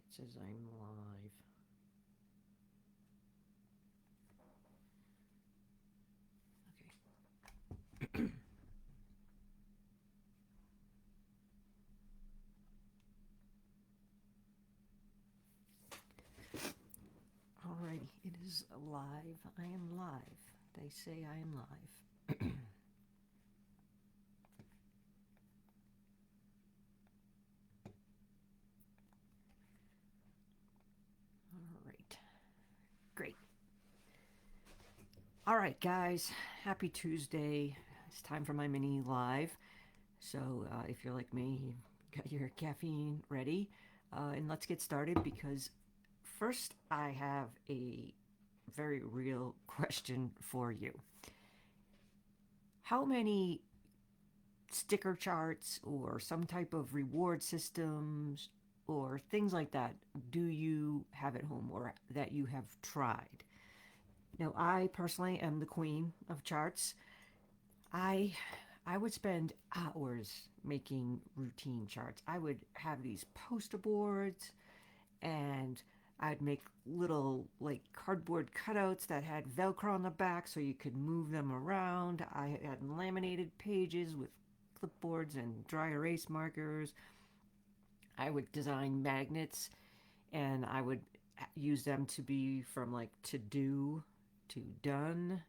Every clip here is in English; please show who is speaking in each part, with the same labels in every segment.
Speaker 1: It says I'm live. Okay. Alrighty, it is live. I am live. They say I am live. Alright, great. Alright, guys, happy Tuesday. It's time for my mini live. So, if you're like me, you got your caffeine ready. And let's get started because first I have a very real question for you. How many sticker charts or some type of reward systems or things like that do you have at home or that you have tried? Now, I personally am the queen of charts. I I would spend hours making routine charts. I would have these poster boards and I'd make little like cardboard cutouts that had Velcro on the back so you could move them around. I had laminated pages with clipboards and dry erase markers. I would design magnets and I would use them to be from like to do to done.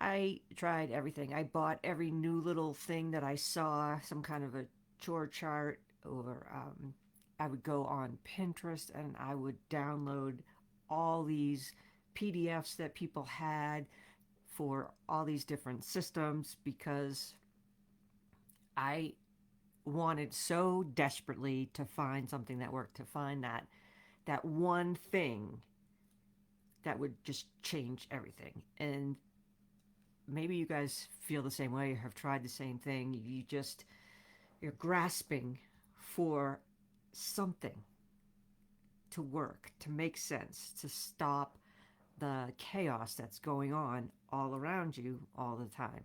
Speaker 1: I tried everything. I bought every new little thing that I saw, some kind of a chore chart, or I would go on Pinterest and I would download all these PDFs that people had for all these different systems because I wanted so desperately to find something that worked, to find that one thing that would just change everything. And maybe you guys feel the same way, have tried the same thing. You're grasping for something to work, to make sense, to stop the chaos that's going on all around you all the time.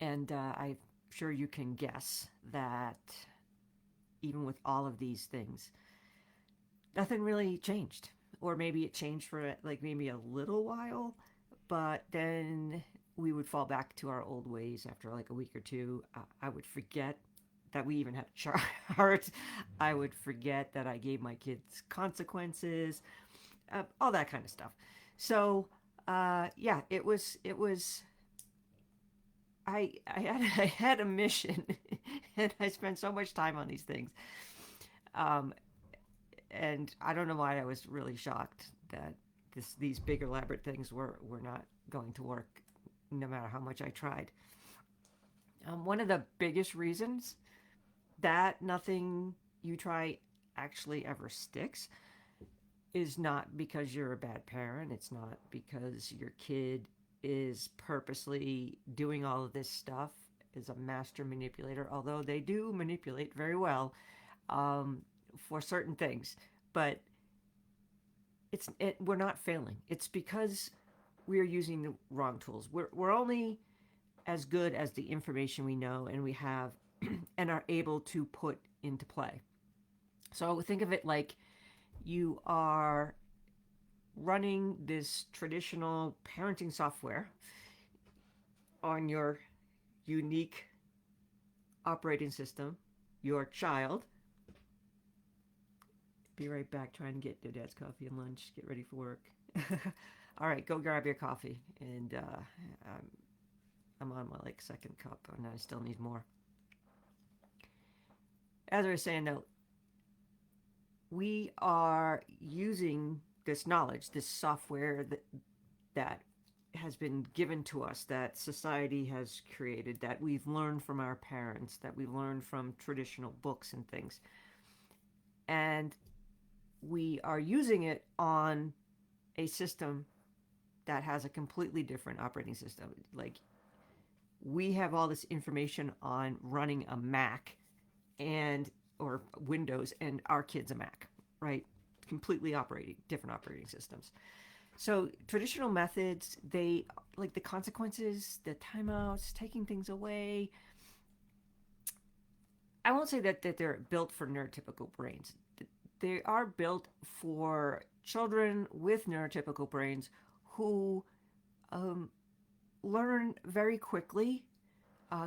Speaker 1: And I'm sure you can guess that even with all of these things, nothing really changed. Or maybe it changed for like maybe a little while, but then we would fall back to our old ways after like a week or two. I would forget that we even had a chart. I would forget that I gave my kids consequences, all that kind of stuff. So, yeah, it was I had a mission, and I spent so much time on these things. Um, and I don't know why I was really shocked that these big elaborate things were not going to work, no matter how much I tried. One of the biggest reasons that nothing you try actually ever sticks is not because you're a bad parent. It's not because your kid is purposely doing all of this stuff, is a master manipulator, although they do manipulate very well um, for certain things. But we're not failing. It's because we're using the wrong tools. We're only as good as the information we know and we have and are able to put into play. So think of it like you are running this traditional parenting software on your unique operating system, your child. Be right back trying to get your dad's coffee and lunch, get ready for work. All right, go grab your coffee. And I'm on my like second cup and I still need more. As I was saying, though, we are using this knowledge, this software that has been given to us, that society has created, that we've learned from our parents, that we learned from traditional books and things. And we are using it on a system that has a completely different operating system. Like we have all this information on running a Mac and or Windows and our kids a Mac, right? Completely operating different operating systems. So traditional methods, they like the consequences, the timeouts, taking things away. I won't say that they're built for neurotypical brains. They are built for children with neurotypical brains who um, learn very quickly,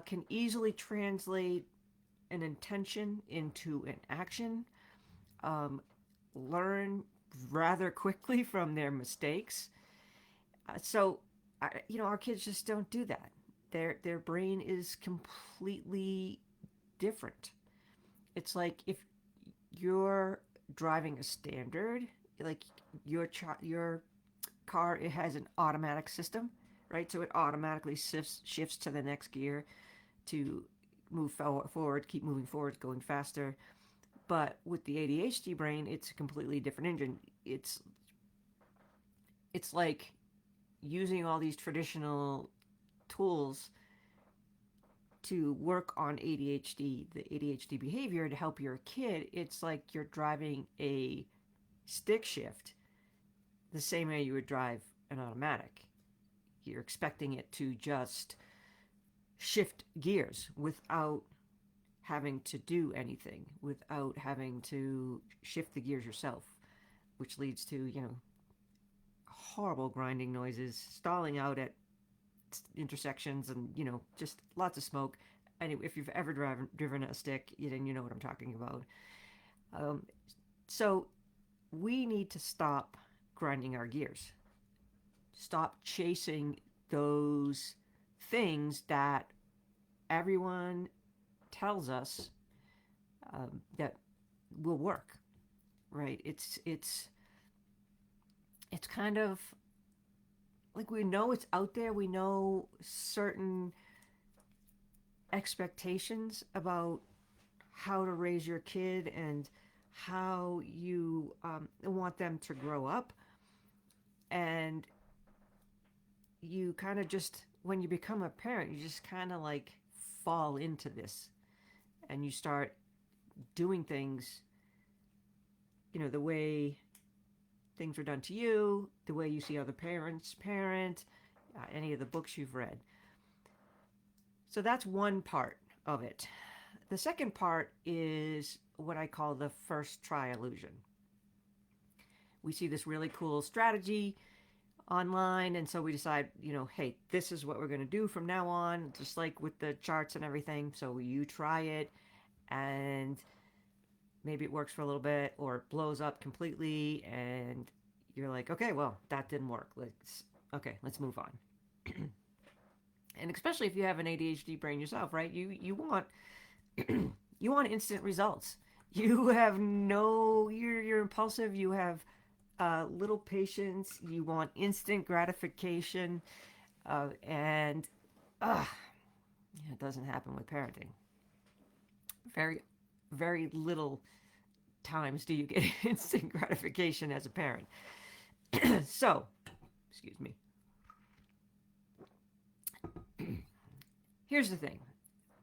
Speaker 1: can easily translate an intention into an action, um, learn rather quickly from their mistakes. Our kids just don't do that. Their brain is completely different. It's like if you're driving a standard, like your car, it has an automatic system, right? So it automatically shifts to the next gear to move forward, keep moving forward, going faster. But with the ADHD brain, it's a completely different engine. It's like using all these traditional tools to work on ADHD, the ADHD behavior to help your kid. It's like you're driving a stick shift the same way you would drive an automatic. You're expecting it to just shift gears without having to do anything, without having to shift the gears yourself, which leads to, horrible grinding noises, stalling out at intersections, and, just lots of smoke. And if you've ever driven a stick, then you know what I'm talking about. Um, so we need to stop grinding our gears, stop chasing those things that everyone tells us that will work, right? It's kind of like we know it's out there. We know certain expectations about how to raise your kid and how you want them to grow up, and you kind of just when you become a parent, you just kind of like fall into this, and you start doing things, the way things are done to you, the way you see other parents parent, any of the books you've read. So that's one part of it. The second part is what I call the first try illusion. We see this really cool strategy online, and so we decide, hey, this is what we're going to do from now on, just like with the charts and everything. So you try it, and maybe it works for a little bit, or it blows up completely, and you're like, okay, well, that didn't work. Let's move on. And especially if you have an ADHD brain yourself, right? You want you want instant results. You're impulsive. You have little patience. You want instant gratification, and it doesn't happen with parenting. Very, very little times do you get instant gratification as a parent. So, excuse me. Here's the thing.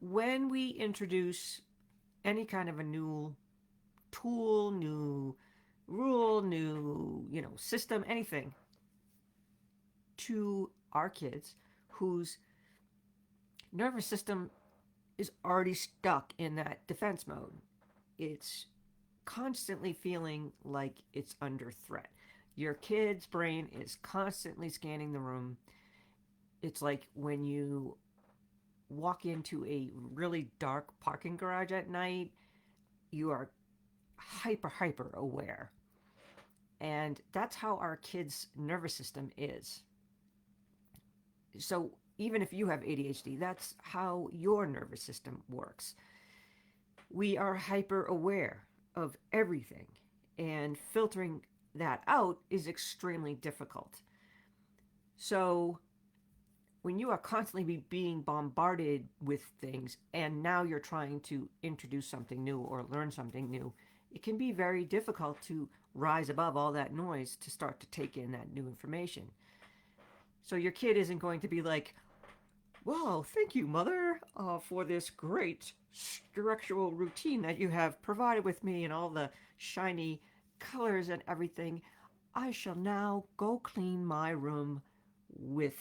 Speaker 1: When we introduce any kind of a new tool, new rule, new, system, anything to our kids whose nervous system is already stuck in that defense mode, it's constantly feeling like it's under threat. Your kid's brain is constantly scanning the room. It's like when you walk into a really dark parking garage at night, you are hyper aware. And that's how our kids' nervous system is. So even if you have ADHD, that's how your nervous system works. We are hyper aware of everything, and filtering that out is extremely difficult. So when you are constantly being bombarded with things, and now you're trying to introduce something new or learn something new, it can be very difficult to rise above all that noise to start to take in that new information. So your kid isn't going to be like, "Wow, thank you, mother, for this great structural routine that you have provided with me and all the shiny colors and everything. I shall now go clean my room with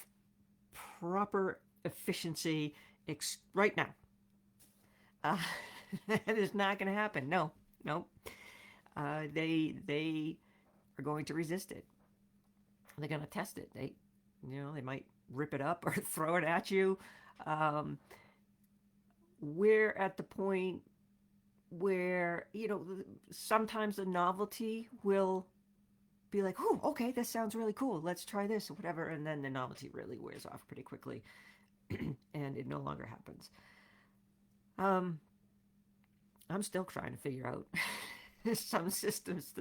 Speaker 1: proper efficiency right now." Uh, That is not going to happen. No, no. They are going to resist it. They're going to test it. They might rip it up or throw it at you. Um, we're at the point where sometimes the novelty will be like, oh, okay, this sounds really cool. Let's try this or whatever, and then the novelty really wears off pretty quickly, and it no longer happens. Um, I'm still trying to figure out some systems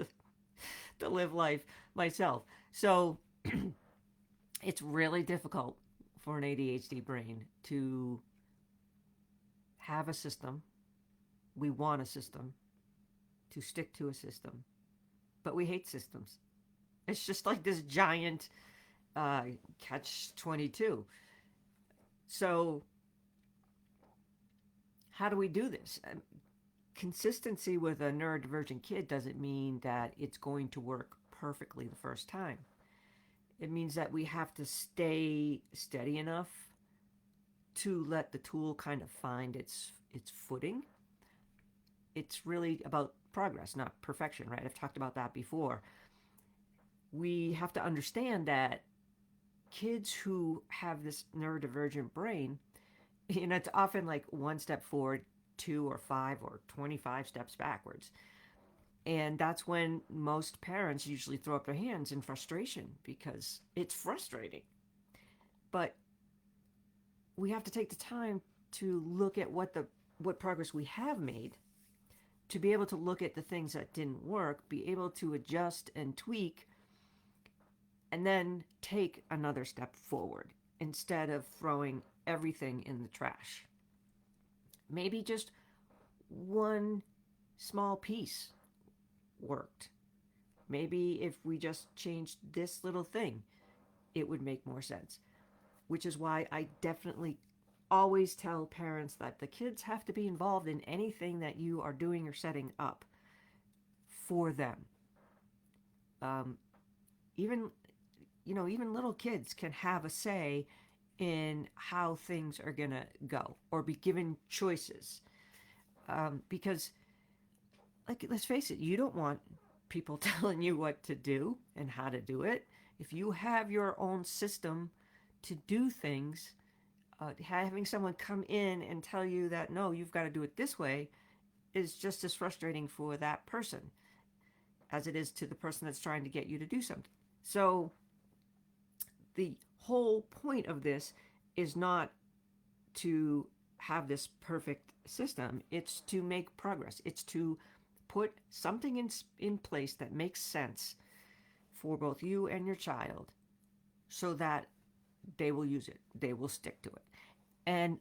Speaker 1: to live life myself. So it's really difficult for an ADHD brain to have a system. We want a system, to stick to a system, but we hate systems. It's just like this giant uh, catch 22. So, how do we do this? Consistency with a neurodivergent kid doesn't mean that it's going to work perfectly the first time. It means that we have to stay steady enough to let the tool kind of find its footing. It's really about progress, not perfection, right? I've talked about that before. We have to understand that kids who have this neurodivergent brain, it's often like one step forward, two or five or 25 steps backwards. And that's when most parents usually throw up their hands in frustration because it's frustrating. But we have to take the time to look at what progress we have made, to be able to look at the things that didn't work, be able to adjust and tweak, and then take another step forward instead of throwing everything in the trash. Maybe just one small piece worked. Maybe if we just changed this little thing, it would make more sense. Which is why I definitely always tell parents that the kids have to be involved in anything that you are doing or setting up for them. Um, even even little kids can have a say in how things are gonna go or be given choices. Because, like, let's face it, you don't want people telling you what to do and how to do it. If you have your own system to do things, having someone come in and tell you that no, you've got to do it this way is just as frustrating for that person as it is to the person that's trying to get you to do something. So the whole point of this is not to have this perfect system, it's to make progress. It's to put something in place that makes sense for both you and your child so that they will use it, they will stick to it. And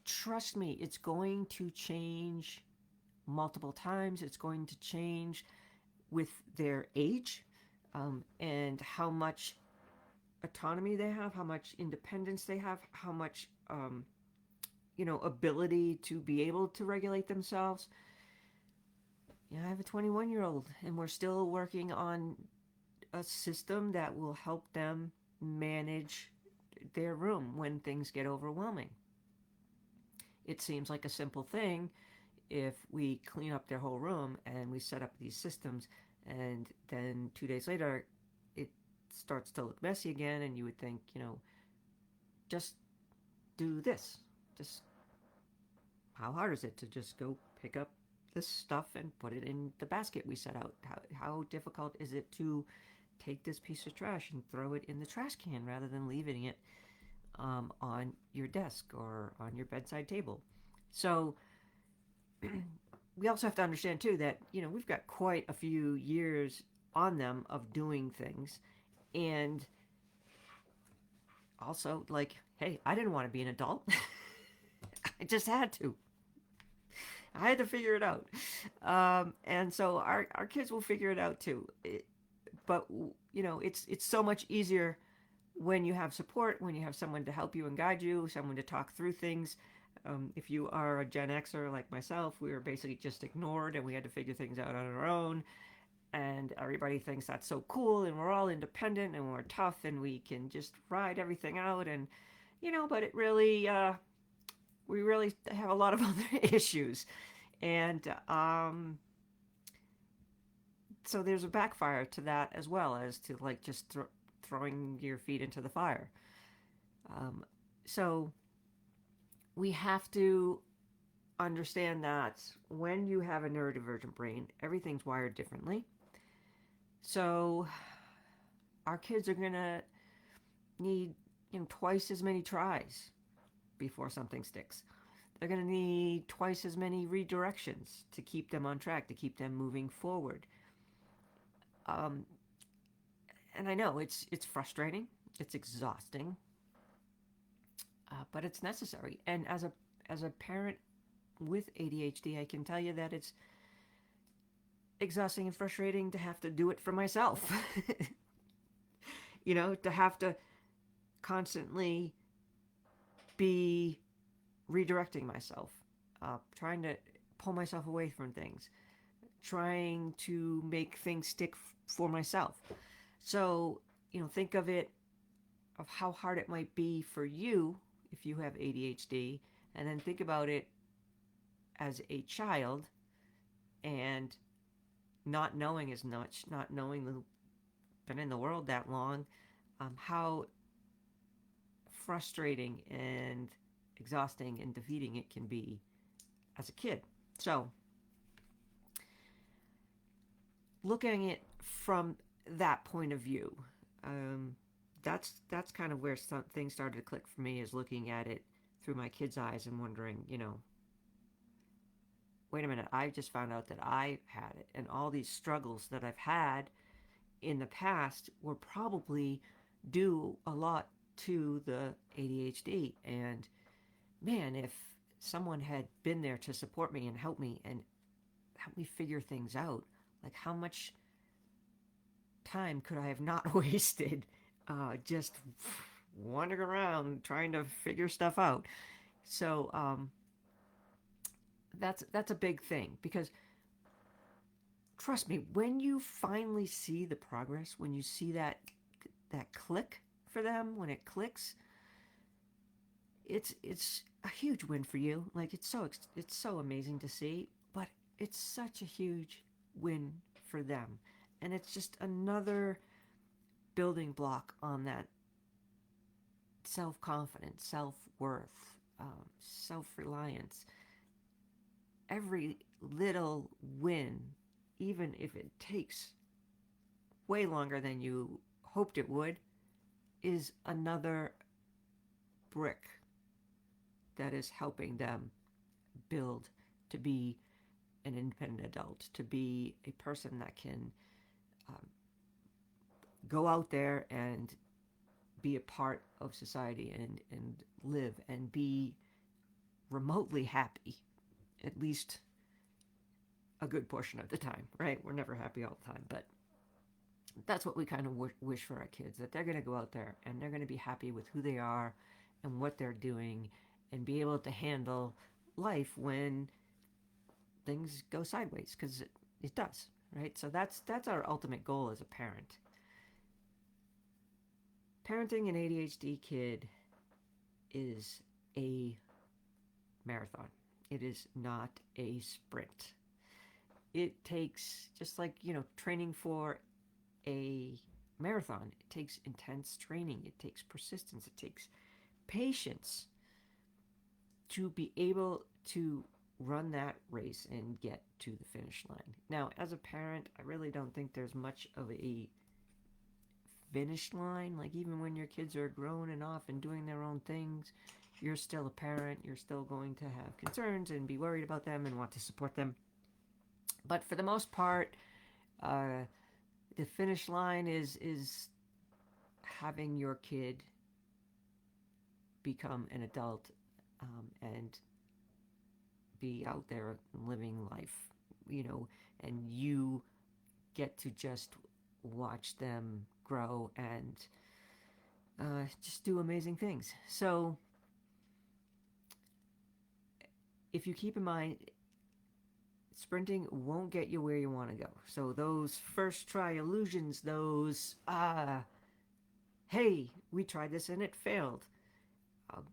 Speaker 1: trust me, it's going to change multiple times. It's going to change with their age, and how much autonomy they have, how much independence they have, how much ability to be able to regulate themselves. I have a 21-year-old, and we're still working on a system that will help them manage their room when things get overwhelming. It seems like a simple thing if we clean up their whole room and we set up these systems, and then 2 days later it starts to look messy again, and you would think, just do this. Just, how hard is it to just go pick up this stuff and put it in the basket we set out? How difficult is it to take this piece of trash and throw it in the trash can rather than leaving it on your desk or on your bedside table? So we also have to understand too that we've got quite a few years on them of doing things, and also, like, hey, I didn't want to be an adult. I just had to. I had to figure it out. And so our kids will figure it out too. But it's so much easier when you have support, when you have someone to help you and guide you, someone to talk through things. If you are a Gen Xer like myself, we were basically just ignored and we had to figure things out on our own. And everybody thinks that's so cool, and we're all independent and we're tough and we can just ride everything out. And but it really we really have a lot of other issues. And so there's a backfire to that as well as to like just throwing your feet into the fire. Um, so we have to understand that when you have a neurodivergent brain, everything's wired differently. So our kids are going to need, twice as many tries before something sticks. They're going to need twice as many redirections to keep them on track, to keep them moving forward. Um, and I know it's frustrating, it's exhausting, but it's necessary. And as a parent with ADHD, I can tell you that it's exhausting and frustrating to have to do it for myself. To have to constantly be redirecting myself, trying to pull myself away from things, trying to make things stick for myself. So, think of it, of how hard it might be for you if you have ADHD, and then think about it as a child and not knowing as much, not knowing been in the world that long, how frustrating and exhausting and defeating it can be as a kid. So, looking at it from that point of view, um, that's kind of where some things started to click for me, is looking at it through my kids' eyes and wondering, wait a minute, I just found out that I had it, and all these struggles that I've had in the past were probably due a lot to the ADHD. And man, if someone had been there to support me and help me figure things out, like how much time could I have not wasted just wandering around trying to figure stuff out? So that's a big thing, because trust me, when you finally see the progress, when you see that click for them, when it clicks, it's a huge win for you. Like it's so amazing to see, but it's such a huge win for them, and it's just another building block on that self confidence, self worth, self reliance. Every little win, even if it takes way longer than you hoped it would, is another brick that is helping them build to be an independent adult, to be a person that can um, go out there and be a part of society and live and be remotely happy, at least a good portion of the time, right? We're never happy all the time, but that's what we kind of wish for our kids, that they're going to go out there and they're going to be happy with who they are and what they're doing, and be able to handle life when things go sideways, because it does, right? So that's our ultimate goal as a parent. Parenting an ADHD kid is a marathon. It is not a sprint. It takes, just like, training for a marathon, it takes intense training, it takes persistence, it takes patience to be able to run that race and get to the finish line. Now, as a parent, I really don't think there's much of a finish line. Like, even when your kids are grown and off and doing their own things, you're still a parent. You're still going to have concerns and be worried about them and want to support them. But for the most part, the finish line is having your kid become an adult, and be out there living life, and you get to just watch them grow and just do amazing things. So, if you keep in mind, sprinting won't get you where you want to go. So, those first try illusions, those, hey, we tried this and it failed.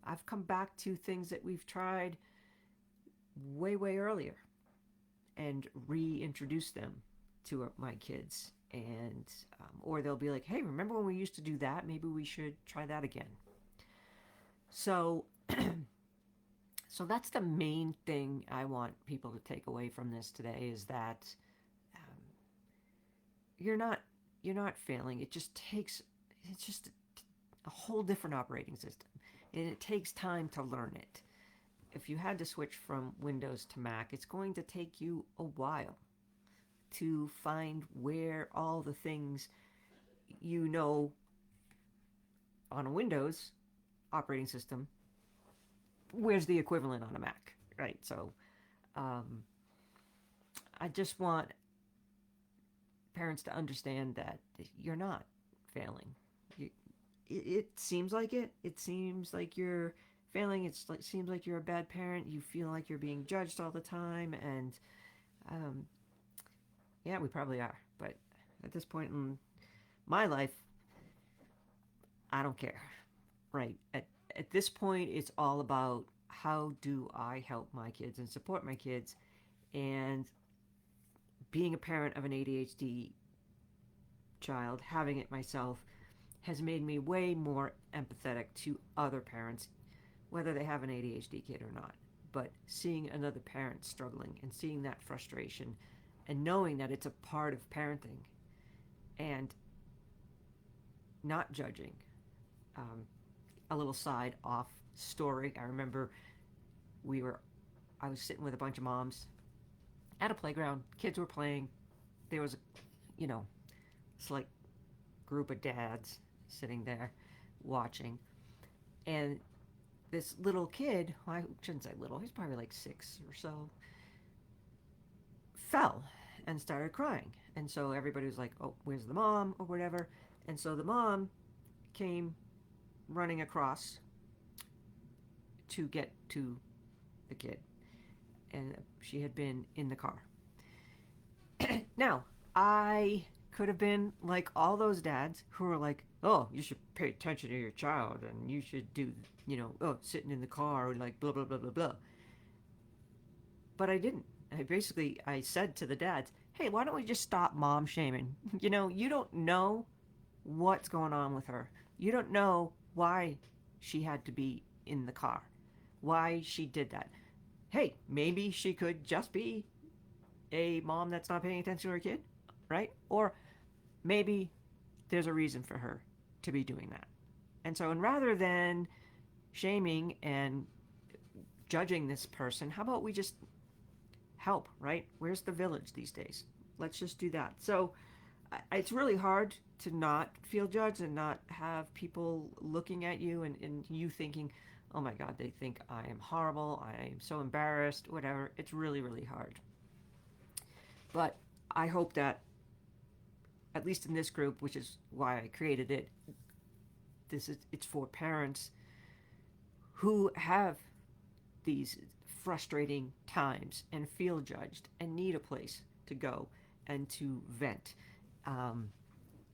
Speaker 1: I've come back to things that we've tried way, way earlier. and reintroduce them to my kids. And or they'll be like, hey, remember when we used to do that? Maybe we should try that again. So so that's the main thing I want people to take away from this today, is that um, you're not you're not failing. It's just a whole different operating system, and it takes time to learn it. If you had to switch from Windows to Mac, it's going to take you a while to find where all the things you know on a Windows operating system, where's the equivalent on a Mac, right? So um, I just want parents to understand that you're not failing. You, it seems like it. It seems like you're failing. It seems like you're a bad parent. You feel like you're being judged all the time, and um, yeah, we probably are. But at this point in my life, I don't care. Right. At this point, it's all about how do I help my kids and support my kids. And being a parent of an ADHD child, having it myself, has made me way more empathetic to other parents, whether they have an ADHD kid or not. But seeing another parent struggling and seeing that frustration and knowing that it's a part of parenting and not judging. Um, a little side off story. I remember we were I was sitting with a bunch of moms at a playground. Kids were playing. There was a, you know, select group of dads sitting there watching. And this little kid, well, I shouldn't say little, he's probably like 6 or so, fell and started crying. And so everybody was like, oh, where's the mom or whatever. And so the mom came running across to get to the kid. And she had been in the car. Now, I could have been like all those dads who are like, oh, you should pay attention to your child and you should do, sitting in the car, like blah, blah, blah, blah, blah. But I didn't. I said to the dads, hey, why don't we just stop mom shaming? You don't know what's going on with her. You don't know why she had to be in the car, why she did that. Hey, maybe she could just be a mom that's not paying attention to her kid, right? Or maybe there's a reason for her to be doing that. And rather than shaming and judging this person, how about we just help, right? Where's the village these days? Let's just do that. So it's really hard to not feel judged and not have people looking at you and you thinking, oh my God, they think I am horrible, I am so embarrassed, whatever. It's really, really hard. But I hope that, at least in this group, which is why I created it, it's for parents who have these frustrating times and feel judged and need a place to go and to vent,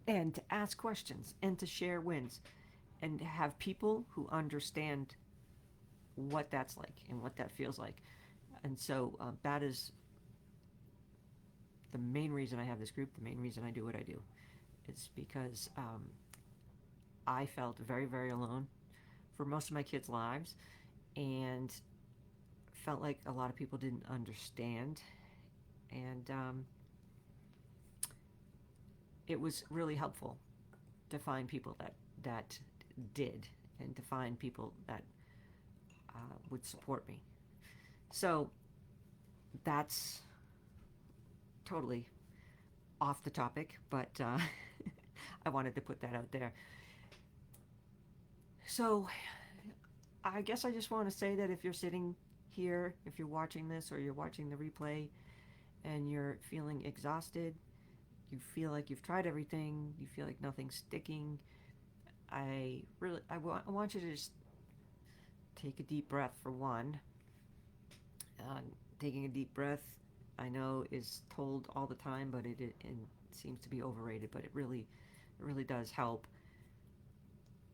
Speaker 1: and to ask questions and to share wins and have people who understand what that's like and what that feels like. And so that is the main reason I have this group, the main reason I do what I do. It's because I felt very, very alone for most of my kids' lives and felt like a lot of people didn't understand. And it was really helpful to find people that did, and to find people that would support me. So that's totally off the topic, but I wanted to put that out there. So I guess I just want to say that if you're sitting here, if you're watching this or you're watching the replay and you're feeling exhausted, you feel like you've tried everything, you feel like nothing's sticking, I want you to just take a deep breath for one. Taking a deep breath, I know, is told all the time, but it seems to be overrated, but it really does help.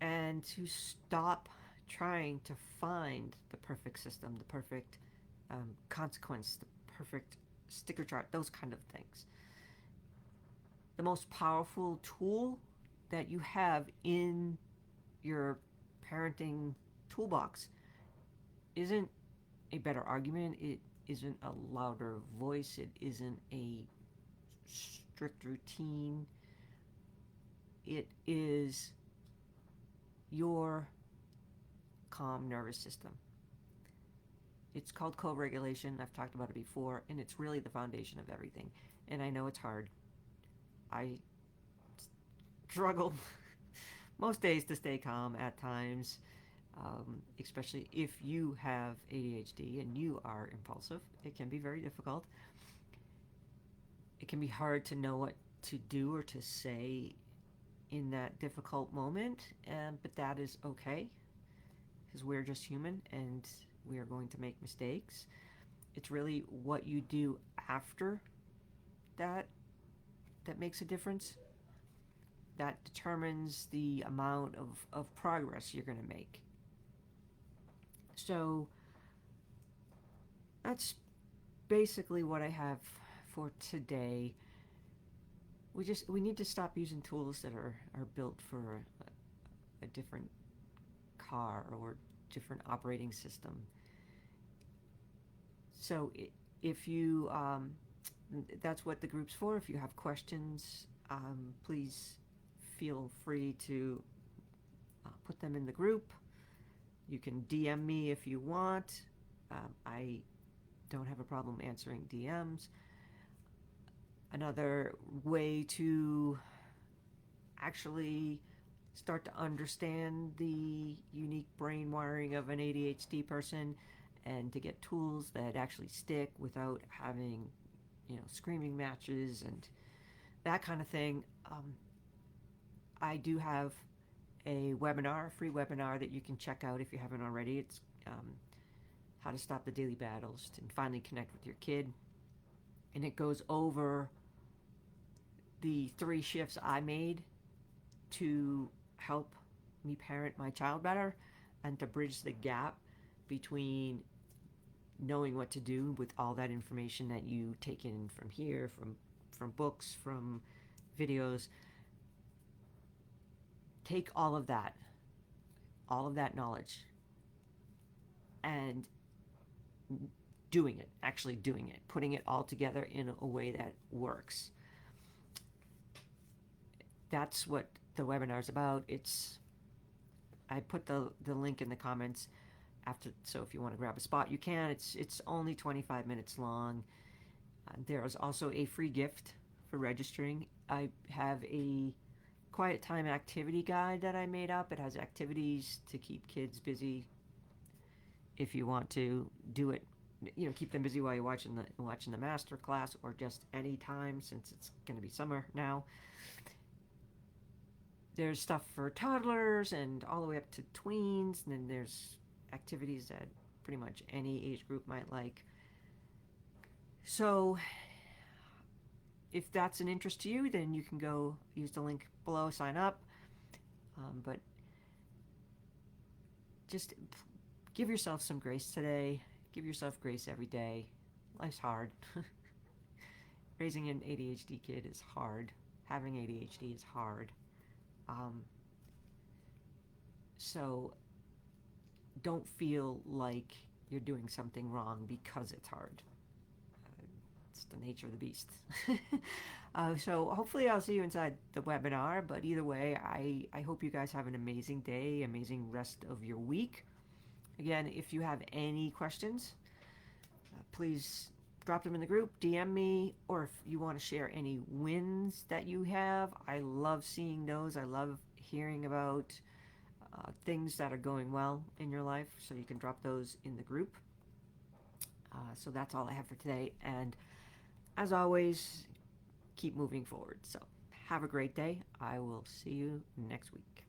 Speaker 1: And to stop trying to find the perfect system, the perfect consequence, the perfect sticker chart, those kind of things. The most powerful tool that you have in your parenting toolbox isn't a better argument, it isn't a louder voice, it isn't a strict routine. It is your calm nervous system. It's called co-regulation. I've talked about it before, and it's really the foundation of everything. And I know it's hard. I struggle most days to stay calm at times, especially if you have ADHD and you are impulsive. It can be very difficult. It can be hard to know what to do or to say in that difficult moment, but that is okay because we're just human and we are going to make mistakes. It's really what you do after that that makes a difference. That determines the amount of progress you're going to make. So that's basically what I have for today. We need to stop using tools that are built for a different car or different operating system. So if you that's what the group's for. If you have questions, please feel free to put them in the group. You can DM me if you want. I don't have a problem answering DMs. Another way to actually start to understand the unique brain wiring of an ADHD person and to get tools that actually stick without having, screaming matches and that kind of thing. I do have a webinar, a free webinar that you can check out if you haven't already. It's how to stop the daily battles and finally connect with your kid. And it goes over the 3 shifts I made to help me parent my child better and to bridge the gap between knowing what to do with all that information that you take in from here, from books, from videos. Take all of that knowledge and actually doing it, putting it all together in a way that works. That's what the webinar is about. I put the link in the comments after, so if you want to grab a spot, you can. It's only 25 minutes long. There is also a free gift for registering. I have a quiet time activity guide that I made up. It has activities to keep kids busy. If you want to do it, keep them busy while you're watching the master class, or just any time since it's going to be summer now. There's stuff for toddlers and all the way up to tweens, and then there's activities that pretty much any age group might like. So if that's an interest to you, then you can go use the link below, sign up. But just give yourself some grace today. Give yourself grace every day. Life's hard. Raising an ADHD kid is hard. Having ADHD is hard. So don't feel like you're doing something wrong because it's hard. It's the nature of the beast. So hopefully I'll see you inside the webinar, but either way, I hope you guys have an amazing day, amazing rest of your week. Again, if you have any questions, please drop them in the group, DM me, or if you want to share any wins that you have. I love seeing those. I love hearing about things that are going well in your life, so you can drop those in the group. So that's all I have for today, and as always, keep moving forward. So have a great day. I will see you next week.